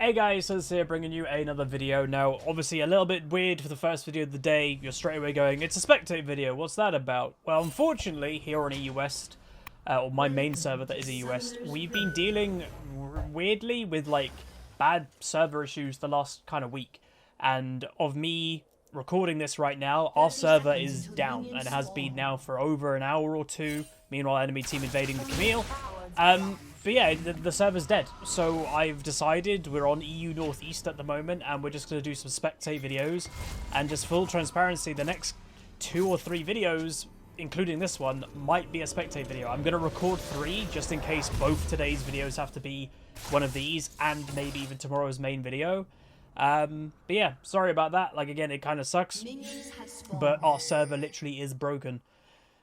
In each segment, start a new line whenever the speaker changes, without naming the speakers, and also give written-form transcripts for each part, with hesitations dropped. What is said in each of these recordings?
Hey guys, Huzz here bringing you another video. Now, obviously a little bit weird for the first video of the day. You're straight away going, it's a spectate video, what's that about? Well, unfortunately, here on EU West, or my main server that is EU West, we've been dealing weirdly with like bad server issues the last kind of week. And of me recording this right now, our server is down and has been now for over an hour or two. Meanwhile, enemy team invading the Camille. But yeah, the server's dead. So I've decided we're on EU Northeast at the moment, and we're just going to do some spectate videos. And just full transparency, the next 2 or 3 videos, including this one, might be a spectate video. I'm going to record 3 just in case both today's videos have to be one of these and maybe even tomorrow's main video. But yeah, sorry about that. Like, again, it kind of sucks. But our server literally is broken.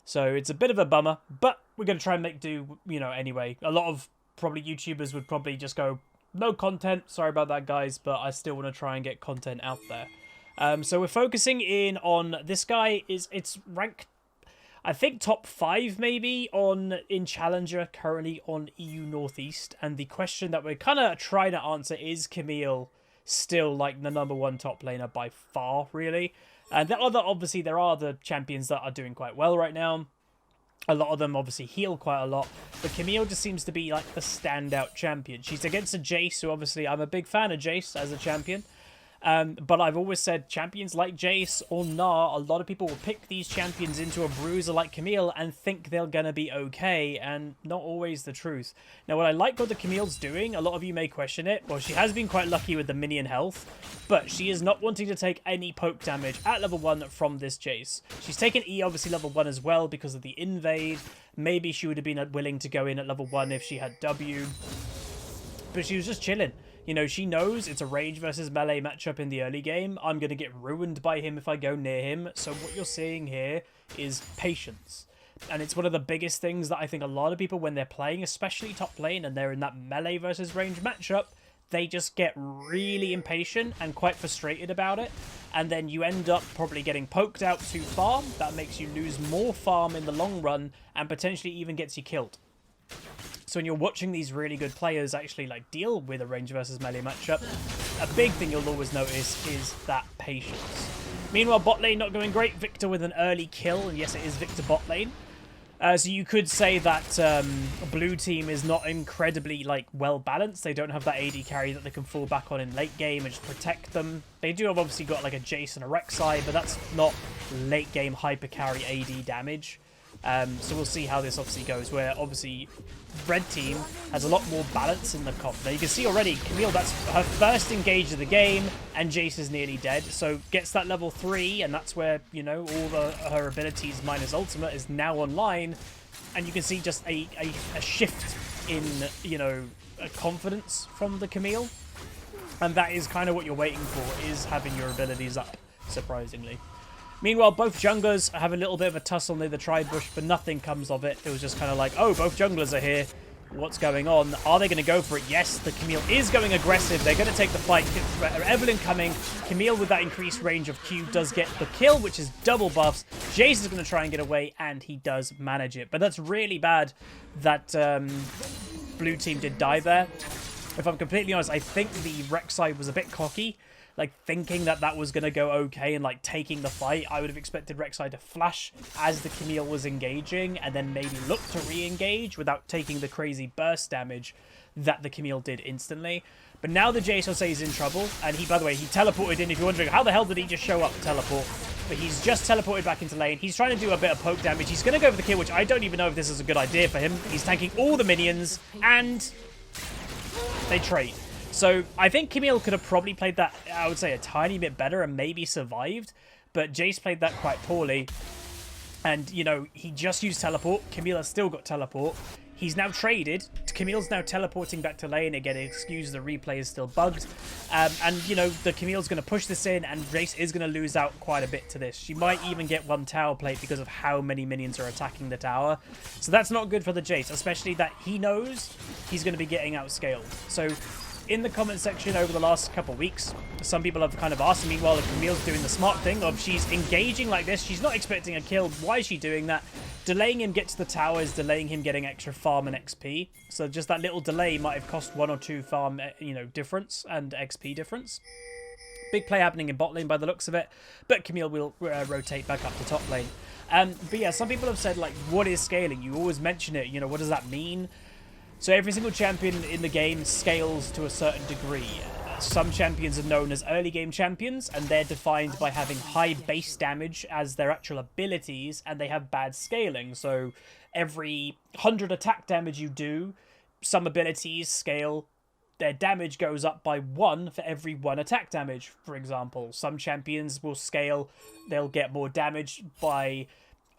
So it's a bit of a bummer, but we're going to try and make do, you know, anyway. A lot of probably YouTubers would probably just go, no content. Sorry about that, guys, but I still want to try and get content out there. So we're focusing in on this guy. It's ranked, I think, top 5 maybe in Challenger currently on EU Northeast. And the question that we're kind of trying to answer is Camille still like the #1 top laner by far, really? And there are the champions that are doing quite well right now. A lot of them obviously heal quite a lot. But Camille just seems to be like the standout champion. She's against a Jace, who obviously I'm a big fan of Jace as a champion. But I've always said champions like Jace or Gnar, a lot of people will pick these champions into a bruiser like Camille and think they're going to be okay, and not always the truth. Now, what I like what the Camille's doing, a lot of you may question it, well, she has been quite lucky with the minion health, but she is not wanting to take any poke damage at level 1 from this Jace. She's taken E, obviously, level 1 as well because of the invade. Maybe she would have been willing to go in at level 1 if she had W, but she was just chilling. You know, she knows it's a range versus melee matchup in the early game. I'm going to get ruined by him if I go near him. So what you're seeing here is patience. And it's one of the biggest things that I think a lot of people, when they're playing, especially top lane, and they're in that melee versus range matchup, they just get really impatient and quite frustrated about it. And then you end up probably getting poked out too far. That makes you lose more farm in the long run and potentially even gets you killed. So when you're watching these really good players actually like deal with a range versus melee matchup, a big thing you'll always notice is that patience. Meanwhile, bot lane not going great. Victor with an early kill, and yes, it is Victor bot lane. So you could say that blue team is not incredibly like well balanced. They don't have that AD carry that they can fall back on in late game and just protect them. They do have obviously got like a Jace and a Rek'Sai, but that's not late game hyper carry AD damage. So we'll see how this obviously goes, where obviously red team has a lot more balance in the comp. Now you can see already Camille, that's her first engage of the game, and Jace is nearly dead, so gets that level 3, and that's where, you know, all her abilities minus ultimate is now online, and you can see just a shift in, you know, confidence from the Camille, and that is kind of what you're waiting for, is having your abilities up, surprisingly. Meanwhile, both junglers have a little bit of a tussle near the tri-bush, but nothing comes of it. It was just kind of like, oh, both junglers are here. What's going on? Are they going to go for it? Yes, the Camille is going aggressive. They're going to take the fight. Evelyn coming. Camille with that increased range of Q does get the kill, which is double buffs. Jace is going to try and get away, and he does manage it. But that's really bad that blue team did die there. If I'm completely honest, I think the Rek'Sai was a bit cocky. Like, thinking that that was going to go okay and, like, taking the fight. I would have expected Rek'Sai to flash as the Camille was engaging and then maybe look to re-engage without taking the crazy burst damage that the Camille did instantly. But now the Jace, I'll say, is in trouble. And he, by the way, he teleported in. If you're wondering, how the hell did he just show up, teleport? But he's just teleported back into lane. He's trying to do a bit of poke damage. He's going to go for the kill, which I don't even know if this is a good idea for him. He's tanking all the minions, and they trade. So I think Camille could have probably played that, I would say, a tiny bit better and maybe survived. But Jace played that quite poorly. And, you know, he just used teleport. Camille has still got teleport. He's now traded. Camille's now teleporting back to lane. Again, excuse the replay is still bugged. And, you know, the Camille's going to push this in, and Jace is going to lose out quite a bit to this. She might even get 1 tower plate because of how many minions are attacking the tower. So that's not good for the Jace, especially that he knows he's going to be getting outscaled. So in the comment section over the last couple of weeks, some people have kind of asked me, well, if Camille's doing the smart thing of she's engaging like this, she's not expecting a kill, why is she doing that? Delaying him get to the tower is delaying him getting extra farm and XP. So just that little delay might have cost 1 or 2 farm, you know, difference and XP difference. Big play happening in bot lane by the looks of it, but Camille will rotate back up to top lane. But yeah, some people have said, like, what is scaling? You always mention it, you know, what does that mean? So every single champion in the game scales to a certain degree. Some champions are known as early game champions, and they're defined by having high base damage as their actual abilities, and they have bad scaling. So every 100 attack damage you do, some abilities scale. Their damage goes up by 1 for every 1 attack damage, for example. Some champions will scale, they'll get more damage by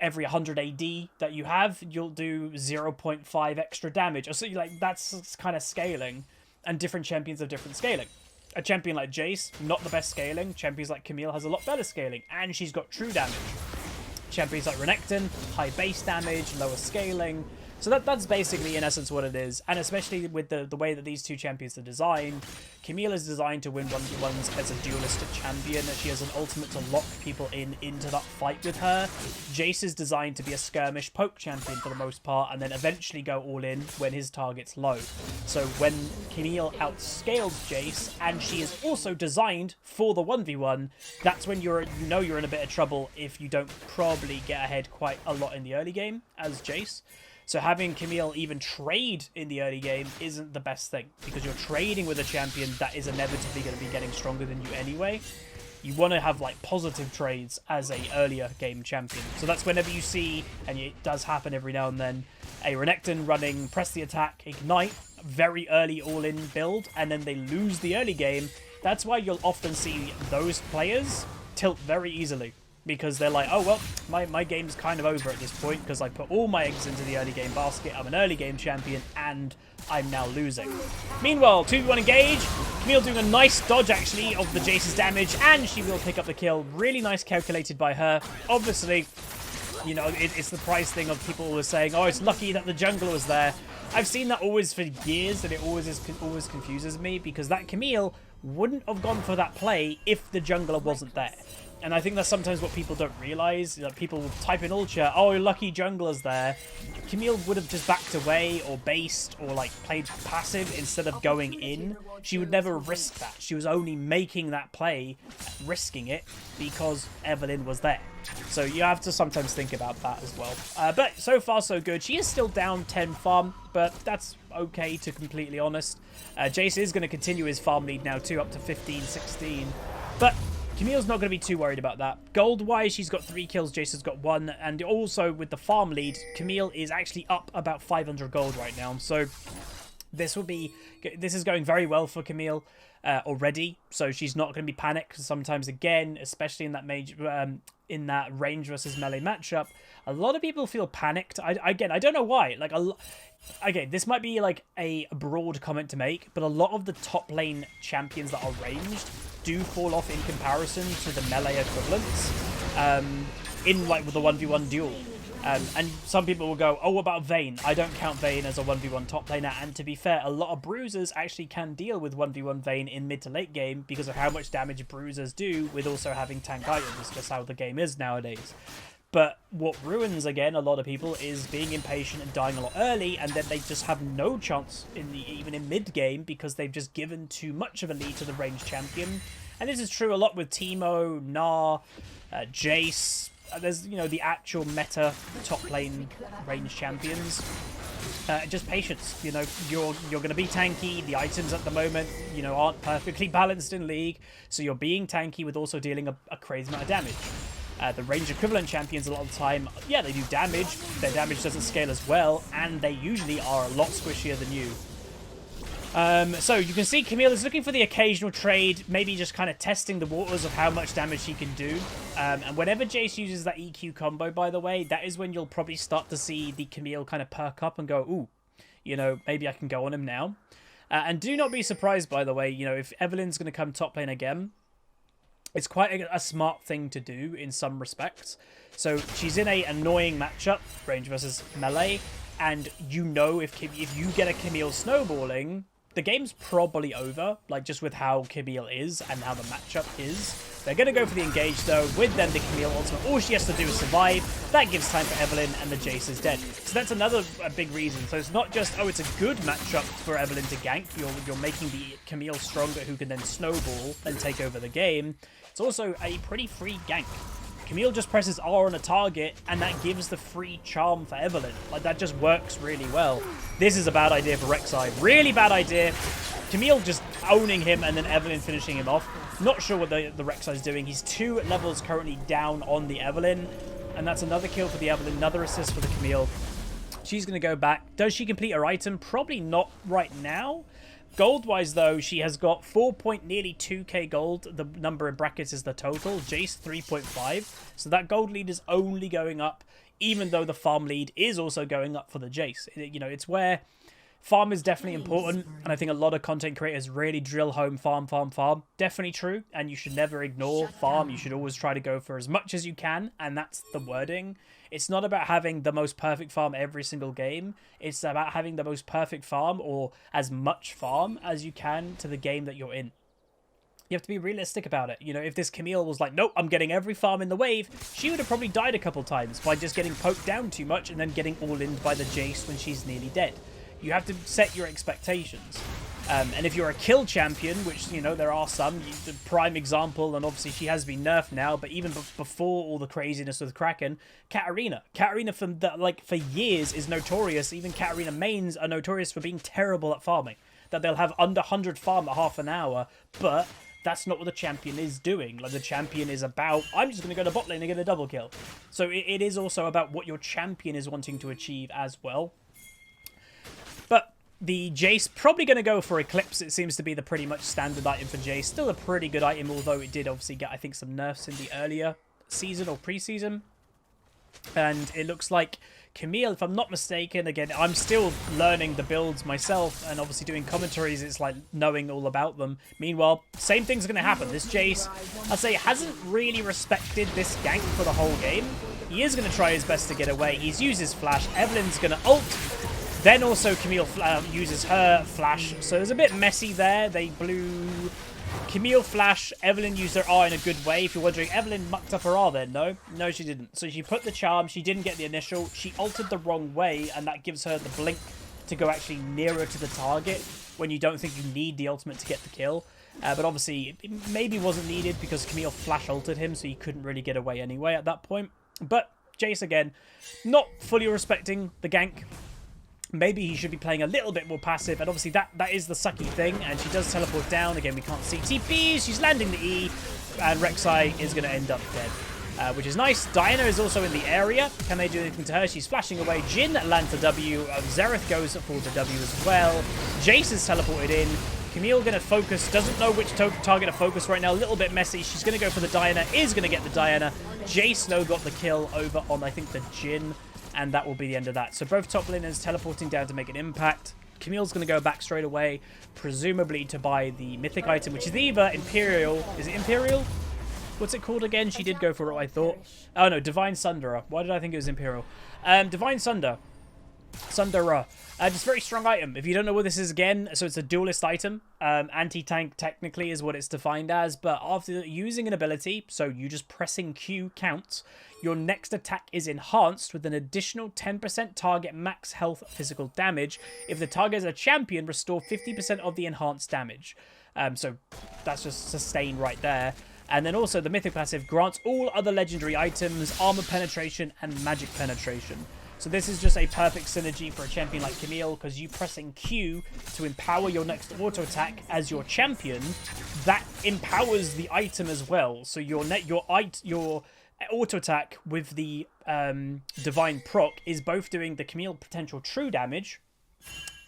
every 100 AD that you have, you'll do 0.5 extra damage. So like that's kind of scaling, and different champions have different scaling. A champion like Jace, not the best scaling. Champions like Camille has a lot better scaling, and she's got true damage. Champions like Renekton, high base damage, lower scaling. So that's basically, in essence, what it is. And especially with the way that these two champions are designed, Camille is designed to win 1v1s as a dualistic champion. She has an ultimate to lock people into that fight with her. Jace is designed to be a skirmish poke champion for the most part, and then eventually go all in when his target's low. So when Camille outscales Jace, and she is also designed for the 1v1, that's when you know you're in a bit of trouble if you don't probably get ahead quite a lot in the early game as Jace. So having Camille even trade in the early game isn't the best thing, because you're trading with a champion that is inevitably going to be getting stronger than you anyway. You want to have like positive trades as a earlier game champion. So that's whenever you see, and it does happen every now and then, a Renekton running press the attack, ignite, very early all-in build, and then they lose the early game. That's why you'll often see those players tilt very easily. Because they're like, oh, well, my game's kind of over at this point because I put all my eggs into the early game basket. I'm an early game champion and I'm now losing. Meanwhile, 2v1 engage. Camille doing a nice dodge, actually, of the Jace's damage, and she will pick up the kill. Really nice calculated by her. Obviously, you know, it's the price thing of people always saying, oh, it's lucky that the jungler was there. I've seen that always for years, and it always confuses me because that Camille wouldn't have gone for that play if the jungler wasn't there. And I think that's sometimes what people don't realise. You know, people will type in all chat, oh, lucky jungler's there. Camille would have just backed away or based or like played passive instead of going in. She would never risk that. She was only making that play, risking it, because Evelyn was there. So you have to sometimes think about that as well. But so far so good. She is still down 10 farm, but that's okay, to completely honest. Jace is going to continue his farm lead now too, up to 15, 16. But Camille's not going to be too worried about that. Gold-wise, she's got 3 kills, Jace has got 1. And also, with the farm lead, Camille is actually up about 500 gold right now. So this is going very well for Camille already. So she's not going to be panicked. Sometimes, again, especially in that in that range versus melee matchup, a lot of people feel panicked. I don't know why. Like, again, this might be like a broad comment to make, but a lot of the top lane champions that are ranged do fall off in comparison to the melee equivalents in like with the 1v1 duel. And some people will go, oh, what about Vayne? I don't count Vayne as a 1v1 top laner. And to be fair, a lot of bruisers actually can deal with 1v1 Vayne in mid to late game because of how much damage bruisers do with also having tank items. It's just how the game is nowadays. But what ruins, again, a lot of people is being impatient and dying a lot early, and then they just have no chance even in mid-game because they've just given too much of a lead to the ranged champion. And this is true a lot with Teemo, Gnar, Jace. There's, you know, the actual meta top lane ranged champions. Just patience. You know, you're going to be tanky. The items at the moment, you know, aren't perfectly balanced in League, so you're being tanky with also dealing a crazy amount of damage. The range equivalent champions a lot of the time, yeah, they do damage. Their damage doesn't scale as well, and they usually are a lot squishier than you. So you can see Camille is looking for the occasional trade, maybe just kind of testing the waters of how much damage she can do. And whenever Jace uses that EQ combo, by the way, that is when you'll probably start to see the Camille kind of perk up and go, ooh, you know, maybe I can go on him now. And do not be surprised, by the way, you know, if Evelyn's going to come top lane again, it's quite a smart thing to do in some respects. So she's in a annoying matchup, range versus melee, and you know if you get a Camille snowballing, the game's probably over, like just with how Camille is and how the matchup is. They're going to go for the engage though, with then the Camille ultimate. All she has to do is survive. That gives time for Evelynn, and the Jace is dead. So that's another big reason. So it's not just, oh, it's a good matchup for Evelynn to gank. You're making the Camille stronger, who can then snowball and take over the game. It's also a pretty free gank. Camille just presses R on a target, and that gives the free charm for Evelynn. Like, that just works really well. This is a bad idea for Rek'Sai. Really bad idea. Camille just owning him, and then Evelynn finishing him off. Not sure what the Rek'Sai is doing. He's 2 levels currently down on the Evelynn, and that's another kill for the Evelynn, another assist for the Camille. She's going to go back. Does she complete her item? Probably not right now. Gold-wise, though, she has got nearly 2k gold. The number in brackets is the total. Jace, 3.5. So that gold lead is only going up, even though the farm lead is also going up for the Jace. You know, it's where farm is definitely important, and I think a lot of content creators really drill home farm, farm, farm. Definitely true, and you should never ignore farm. You should always try to go for as much as you can, and that's the wording. It's not about having the most perfect farm every single game. It's about having the most perfect farm, or as much farm as you can to the game that you're in. You have to be realistic about it. You know, if this Camille was like, nope, I'm getting every farm in the wave, she would have probably died a couple times by just getting poked down too much and then getting all-ined by the Jace when she's nearly dead. You have to set your expectations. And if you're a kill champion, which, you know, there are some, the prime example, and obviously she has been nerfed now, but even before all the craziness with Kraken, Katarina. Katarina, for years, is notorious. Even Katarina mains are notorious for being terrible at farming. That they'll have under 100 farm at half an hour, but that's not what the champion is doing. Like, the champion is about, I'm just going to go to bot lane and get a double kill. So it is also about what your champion is wanting to achieve as well. But the Jace, probably going to go for Eclipse. It seems to be the pretty much standard item for Jace. Still a pretty good item, although it did obviously get, I think, some nerfs in the earlier season or preseason. And it looks like Camille, if I'm not mistaken, again, I'm still learning the builds myself, and obviously doing commentaries, it's like knowing all about them. Meanwhile, same thing's going to happen. This Jace, I'd say, hasn't really respected this gank for the whole game. He is going to try his best to get away. He's used his flash. Evelynn's going to ult. Then also Camille uses her flash. So it's a bit messy there. They blew Camille flash. Evelynn used her R in a good way. If you're wondering, Evelynn mucked up her R then. No, she didn't. So she put the charm. She didn't get the initial. She altered the wrong way, and that gives her the blink to go actually nearer to the target when you don't think you need the ultimate to get the kill. But obviously, it maybe wasn't needed because Camille flash ulted him, so he couldn't really get away anyway at that point. But Jace, again, not fully respecting the gank. Maybe he should be playing a little bit more passive, and obviously that is the sucky thing, and she does teleport down. Again, we can't see TPs, she's landing the E, and Rek'Sai is going to end up dead, which is nice. Diana is also in the area. Can they do anything to her? She's flashing away. Jhin lands the W, Xerath goes for the W as well. Jace is teleported in. Camille going to focus, doesn't know which target to focus right now, a little bit messy. She's going to go for the Diana, is going to get the Diana. Jace, though, got the kill over on, I think, the Jhin. And that will be the end of that. So both top laners teleporting down to make an impact. Camille's going to go back straight away, presumably to buy the mythic item, which is either Imperial. Is it Imperial? What's it called again? She did go for it, I thought. Oh, no, Divine Sunderer. Why did I think it was Imperial? Divine Sunderer. Just very strong item. If you don't know what this is again, so it's a duelist item. Anti-tank technically is what it's defined as, but after using an ability, so you just pressing Q counts, your next attack is enhanced with an additional 10% target max health physical damage. If the target is a champion, restore 50% of the enhanced damage. So that's just sustain right there. And then also the mythic passive grants all other legendary items, armor penetration, and magic penetration. So this is just a perfect synergy for a champion like Camille, because you pressing Q to empower your next auto attack as your champion, that empowers the item as well. So your auto attack with the divine proc is both doing the Camille potential true damage,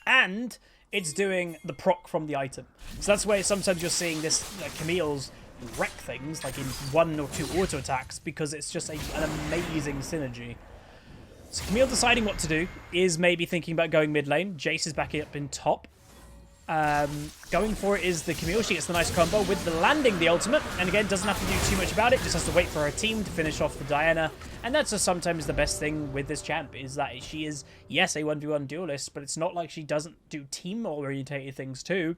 and it's doing the proc from the item. So that's where sometimes you're seeing this Camille's wreck things like in 1 or 2 auto attacks, because it's just an amazing synergy. So Camille deciding what to do is maybe thinking about going mid lane. Jace is back up in top. Going for it is the Camille. She gets the nice combo with the landing the ultimate. And again, doesn't have to do too much about it. Just has to wait for her team to finish off the Diana. And that's just sometimes the best thing with this champ is that she is, yes, a 1v1 duelist, but it's not like she doesn't do team-orientated things too.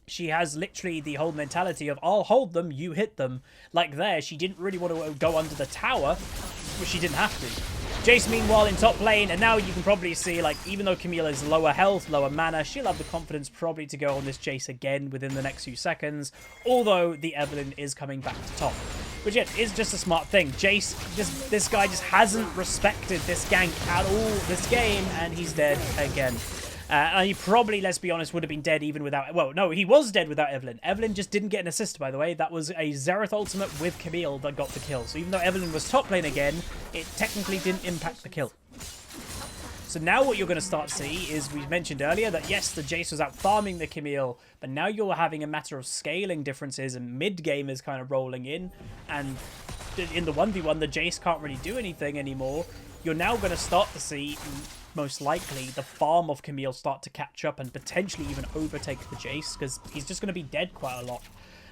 She has literally the whole mentality of, I'll hold them, you hit them. Like there, she didn't really want to go under the tower, but she didn't have to. Jace, meanwhile, in top lane, and now you can probably see, like, even though Camille is lower health, lower mana, she'll have the confidence probably to go on this Jace again within the next few seconds, although the Evelynn is coming back to top. Which, yeah, is just a smart thing. Jace, this guy just hasn't respected this gank at all this game, and he's dead again. And he probably, let's be honest, would have been dead even without... Well, no, he was dead without Evelynn. Evelynn just didn't get an assist, by the way. That was a Xerath ultimate with Camille that got the kill. So even though Evelynn was top lane again, it technically didn't impact the kill. So now what you're going to start to see is, we mentioned earlier that yes, the Jace was out farming the Camille, but now you're having a matter of scaling differences and mid-game is kind of rolling in. And in the 1v1, the Jace can't really do anything anymore. You're now going to start to see... most likely the farm of Camille start to catch up and potentially even overtake the Jace, because he's just going to be dead quite a lot.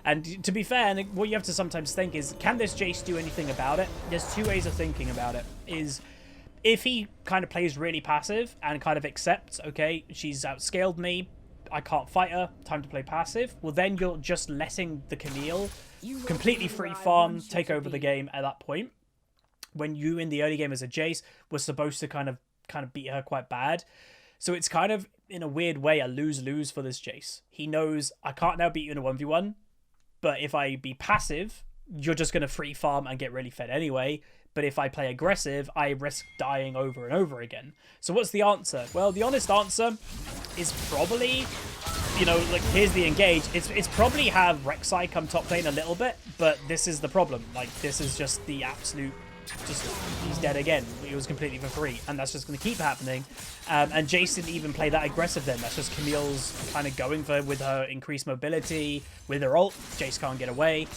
And to be fair, what you have to sometimes think is, can this Jace do anything about it? There's two ways of thinking about it. Is if he kind of plays really passive and kind of accepts, okay, she's outscaled me, I can't fight her, time to play passive, well then you're just letting the Camille completely free farm, take over the game at that point. When you in the early game as a Jace were supposed to kind of beat her quite bad. So it's kind of, in a weird way, a lose-lose for this Jace. He knows, I can't now beat you in a 1v1, but if I be passive, you're just going to free farm and get really fed anyway. But if I play aggressive, I risk dying over and over again. So what's the answer? Well, the honest answer is probably, you know, like, here's the engage. It's probably have Rek'Sai come top lane a little bit, but this is the problem. Like, this is just the absolute... he's dead again. It was completely for free, and that's just going to keep happening. And Jace didn't even play that aggressive then. That's just Camille's kind of going for with her increased mobility, with her ult. Jace can't get away.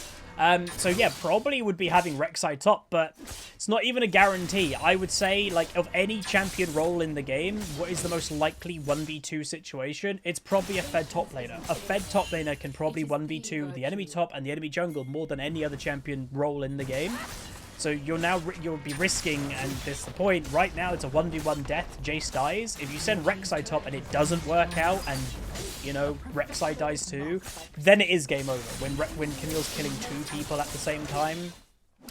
So yeah, probably would be having Rek'Sai top, but it's not even a guarantee. I would say, like, of any champion role in the game, what is the most likely 1v2 situation? It's probably a fed top laner. A fed top laner can probably 1v2 the enemy top and the enemy jungle more than any other champion role in the game. So you'll be risking, and this is the point, right now it's a 1v1 death, Jace dies. If you send Rek'Sai top and it doesn't work out, and, you know, Rek'Sai dies too, then it is game over, when Camille's killing two people at the same time.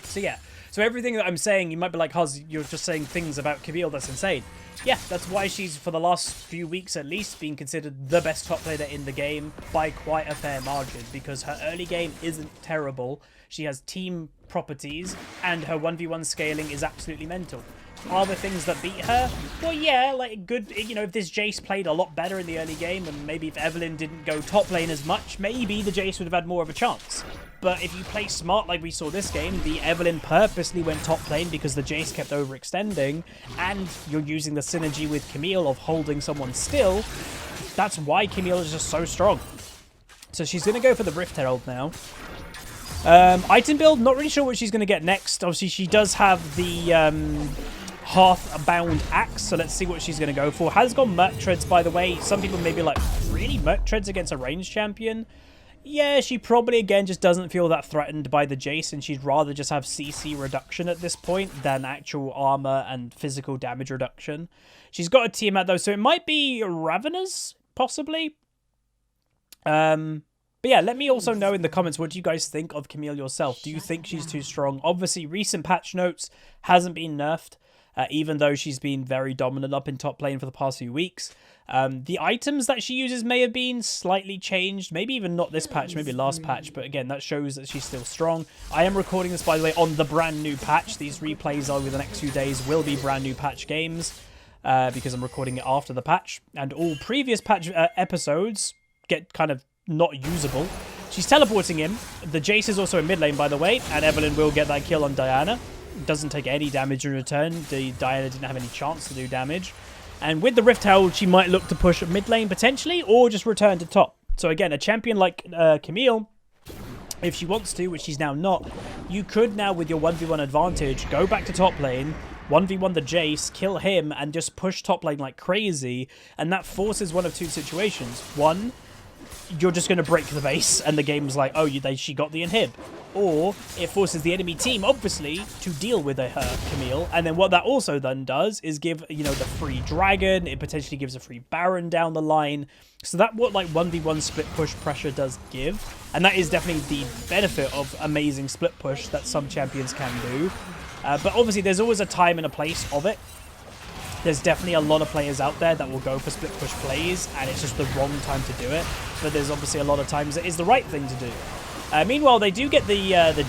So yeah, so everything that I'm saying, you might be like, Huz, you're just saying things about Camille that's insane. Yeah, that's why she's, for the last few weeks at least, been considered the best top laner in the game by quite a fair margin, because her early game isn't terrible. She has team properties, and her 1v1 scaling is absolutely mental. Are there things that beat her? Well, yeah, like, good, you know, if this Jace played a lot better in the early game, and maybe if Evelynn didn't go top lane as much, maybe the Jace would have had more of a chance. But if you play smart like we saw this game, the Evelynn purposely went top lane because the Jace kept overextending, and you're using the synergy with Camille of holding someone still. That's why Camille is just so strong. So she's going to go for the Rift Herald now. Item build, not really sure what she's going to get next. Obviously, she does have the Hearth-bound axe, so let's see what she's going to go for. Has gone Merc Treads, by the way. Some people may be like, really? Merc Treads against a ranged champion? Yeah, she probably, again, just doesn't feel that threatened by the Jace, and she'd rather just have CC reduction at this point than actual armor and physical damage reduction. She's got a Tiamat, though, so it might be Ravenous, possibly. But yeah, let me also know in the comments, what do you guys think of Camille yourself? Do you think she's too strong? Obviously, recent patch notes hasn't been nerfed, even though she's been very dominant up in top lane for the past few weeks. The items that she uses may have been slightly changed, maybe even not this patch, maybe last patch, but again, that shows that she's still strong. I am recording this, by the way, on the brand new patch. These replays over the next few days will be brand new patch games, because I'm recording it after the patch, and all previous patch episodes get kind of not usable. She's teleporting him. The Jace is also in mid lane, by the way, and Evelynn will get that kill on Diana. Doesn't take any damage in return. The Diana didn't have any chance to do damage. And with the Rift Herald, she might look to push mid lane potentially, or just return to top. So again, a champion like Camille, if she wants to, which she's now not, you could now, with your 1v1 advantage, go back to top lane, 1v1 the Jace, kill him, and just push top lane like crazy. And that forces one of two situations. One, you're just going to break the base, and the game's like, oh, she got the inhib. Or it forces the enemy team, obviously, to deal with Camille. And then what that also then does is give, you know, the free dragon. It potentially gives a free baron down the line. So that what like 1v1 split push pressure does give. And that is definitely the benefit of amazing split push that some champions can do. But obviously, there's always a time and a place of it. There's definitely a lot of players out there that will go for split push plays, and it's just the wrong time to do it. But there's obviously a lot of times it is the right thing to do. Meanwhile, they do get the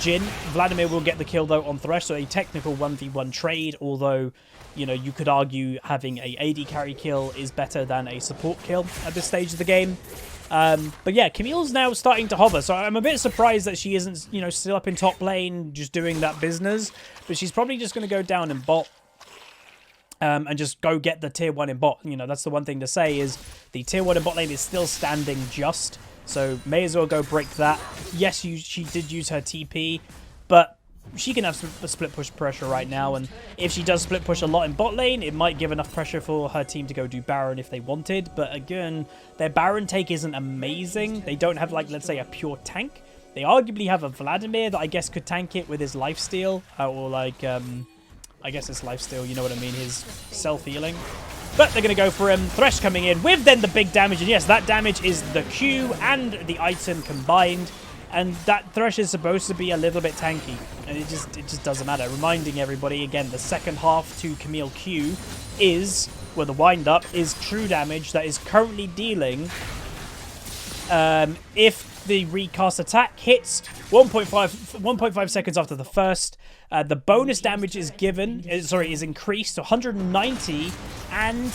Jhin. Vladimir will get the kill, though, on Thresh, so a technical 1v1 trade, although, you know, you could argue having a AD carry kill is better than a support kill at this stage of the game. But yeah, Camille's now starting to hover, so I'm a bit surprised that she isn't, you know, still up in top lane, just doing that business. But she's probably just going to go down in bot. And just go get the tier 1 in bot. You know, that's the one thing to say is the tier 1 in bot lane is still standing just. So may as well go break that. Yes, she did use her TP, but she can have some split push pressure right now. And if she does split push a lot in bot lane, it might give enough pressure for her team to go do Baron if they wanted. But again, their Baron take isn't amazing. They don't have, like, let's say, a pure tank. They arguably have a Vladimir that I guess could tank it with his lifesteal. Or like... I guess it's lifesteal, you know what I mean, his self-healing. But they're going to go for him. Thresh coming in with then the big damage. And yes, that damage is the Q and the item combined. And that Thresh is supposed to be a little bit tanky. And it just doesn't matter. Reminding everybody, again, the second half to Camille Q is, well, the wind-up is true damage that is currently dealing... if the recast attack hits 1.5 seconds after the first, the bonus damage is increased to 190, and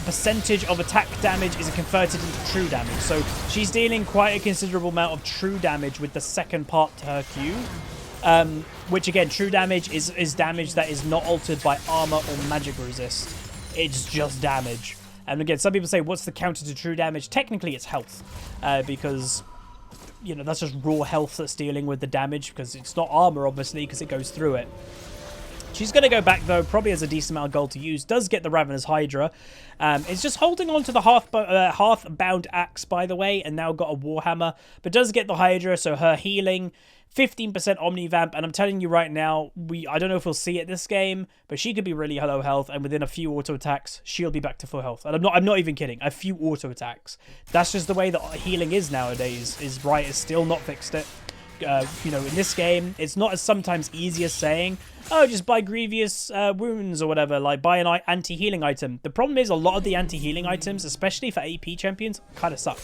percentage of attack damage is converted into true damage. So she's dealing quite a considerable amount of true damage with the second part to her Q. Which again, true damage is damage that is not altered by armor or magic resist. It's just damage. And again, some people say, what's the counter to true damage? Technically, it's health. Because, you know, that's just raw health that's dealing with the damage. Because it's not armor, obviously, because it goes through it. She's going to go back, though, probably has a decent amount of gold to use. Does get the Ravener's Hydra. It's just holding on to the Hearth-bound axe, by the way, and now got a Warhammer. But does get the Hydra, so her healing... 15% Omnivamp, and I'm telling you right now, I don't know if we'll see it this game, but she could be really low health, and within a few auto attacks, she'll be back to full health. And I'm not even kidding. A few auto attacks. That's just the way that healing is nowadays. It's still not fixed it. You know, in this game, it's not as sometimes easy as saying, oh, just buy grievous wounds or whatever, like buy an anti-healing item. The problem is a lot of the anti-healing items, especially for AP champions, kind of suck.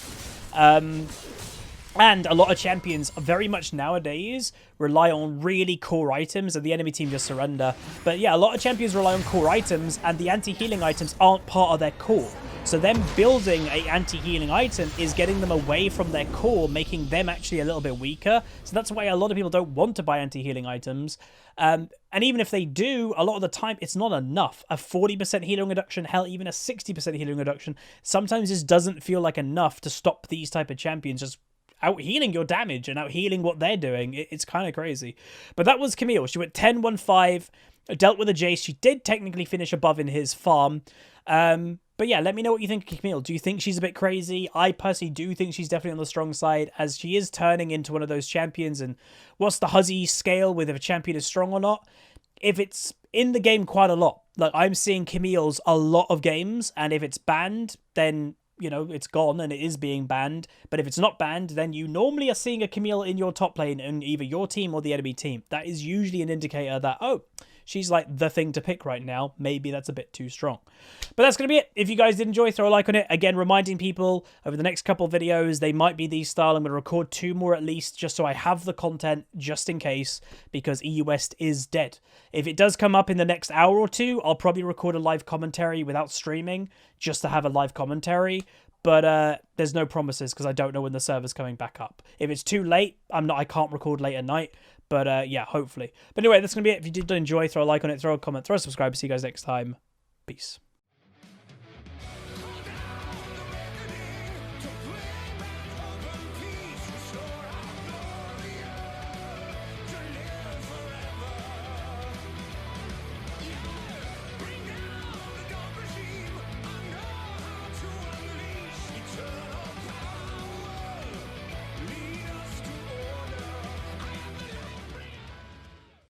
And a lot of champions very much nowadays rely on really core items and the enemy team just surrender. But yeah, a lot of champions rely on core items and the anti-healing items aren't part of their core. So them building a anti-healing item is getting them away from their core, making them actually a little bit weaker. So that's why a lot of people don't want to buy anti-healing items. And even if they do, a lot of the time, it's not enough. A 40% healing reduction, hell, even a 60% healing reduction, sometimes just doesn't feel like enough to stop these type of champions just out-healing your damage and out-healing what they're doing. It's kind of crazy. But that was Camille. She went 10-1-5, dealt with a Jace. She did technically finish above in his farm. But yeah, let me know what you think of Camille. Do you think she's a bit crazy? I personally do think she's definitely on the strong side, as she is turning into one of those champions. And what's the Huzzy scale with if a champion is strong or not? If it's in the game quite a lot. Like, I'm seeing Camille's a lot of games, and if it's banned, then... you know, it's gone and it is being banned. But if it's not banned, then you normally are seeing a Camille in your top lane in either your team or the enemy team. That is usually an indicator that, oh, she's like the thing to pick right now. Maybe that's a bit too strong. But that's going to be it. If you guys did enjoy, throw a like on it. Again, reminding people over the next couple of videos, they might be these style. I'm going to record 2 more at least, just so I have the content just in case, because EU West is dead. If it does come up in the next hour or 2, I'll probably record a live commentary without streaming, just to have a live commentary. But there's no promises because I don't know when the server's coming back up. If it's too late, I can't record late at night. But yeah, hopefully. But anyway, that's going to be it. If you did enjoy, throw a like on it, throw a comment, throw a subscribe. See you guys next time. Peace.